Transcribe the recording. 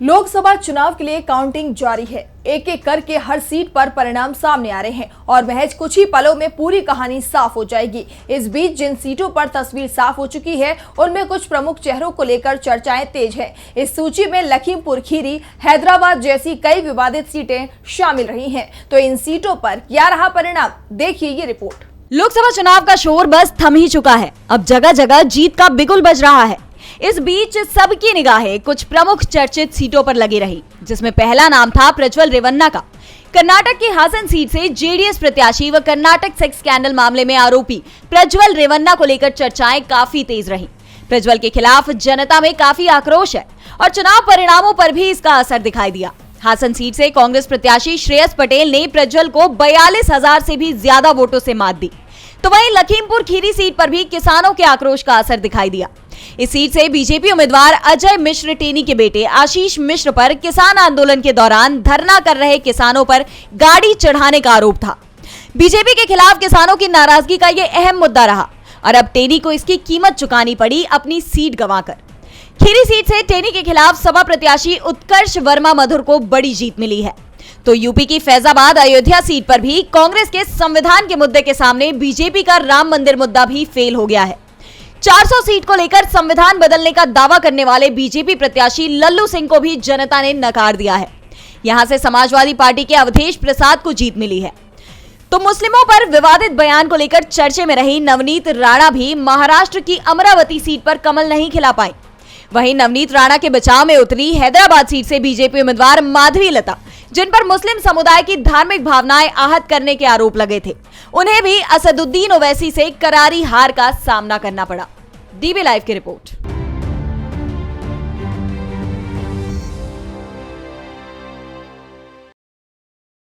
लोकसभा चुनाव के लिए काउंटिंग जारी है। एक एक करके हर सीट पर परिणाम सामने आ रहे हैं और महज कुछ ही पलों में पूरी कहानी साफ हो जाएगी। इस बीच जिन सीटों पर तस्वीर साफ हो चुकी है उनमें कुछ प्रमुख चेहरों को लेकर चर्चाएं तेज हैं। इस सूची में लखीमपुर खीरी, हैदराबाद जैसी कई विवादित सीटें शामिल रही हैं। तो इन सीटों पर क्या रहा परिणाम, देखिए ये रिपोर्ट। लोकसभा चुनाव का शोर बस थम ही चुका है। अब जगह जगह जीत का बिगुल बज रहा है। इस बीच सबकी निगाहें कुछ प्रमुख चर्चित सीटों पर लगी रही, जिसमें पहला नाम था प्रज्वल रेवन्ना का। कर्नाटक की हासन सीट से जेडीएस प्रत्याशी व कर्नाटक सेक्स स्कैंडल मामले में आरोपी प्रज्वल रेवन्ना को लेकर चर्चाएं काफी तेज रही। प्रज्वल के खिलाफ जनता में काफी आक्रोश है और चुनाव परिणामों पर भी इसका असर दिखाई दिया। हासन सीट से कांग्रेस प्रत्याशी श्रेयस पटेल ने प्रज्वल को 42,000 से भी ज्यादा वोटों से मात दी। तो वहीं लखीमपुर खीरी सीट पर भी किसानों के आक्रोश का असर दिखाई दिया। इस सीट से बीजेपी उम्मीदवार अजय मिश्र टेनी के बेटे आशीष मिश्र पर किसान आंदोलन के दौरान धरना कर रहे किसानों पर गाड़ी चढ़ाने का आरोप था। बीजेपी के खिलाफ किसानों की नाराजगी का यह अहम मुद्दा रहा और अब टेनी को इसकी कीमत चुकानी पड़ी अपनी सीट गंवाकर। खीरी सीट से टेनी के खिलाफ सपा प्रत्याशी उत्कर्ष वर्मा मधुर को बड़ी जीत मिली है। तो यूपी की फैजाबाद अयोध्या सीट पर भी कांग्रेस के संविधान के मुद्दे के सामने बीजेपी का राम मंदिर मुद्दा भी फेल हो गया है। 400 सीट को लेकर संविधान बदलने का दावा करने वाले बीजेपी प्रत्याशी लल्लू सिंह को भी जनता ने नकार दिया है। यहां से समाजवादी पार्टी के अवधेश प्रसाद को जीत मिली है। तो मुस्लिमों पर विवादित बयान को लेकर चर्चे में रही नवनीत राणा भी महाराष्ट्र की अमरावती सीट पर कमल नहीं खिला पाई। वहीं नवनीत राणा के बचाव में उतरी हैदराबाद सीट से बीजेपी उम्मीदवार माधवी लता, जिन पर मुस्लिम समुदाय की धार्मिक भावनाएं आहत करने के आरोप लगे थे, उन्हें भी असदुद्दीन ओवैसी से करारी हार का सामना करना पड़ा। डीबी लाइव की रिपोर्ट।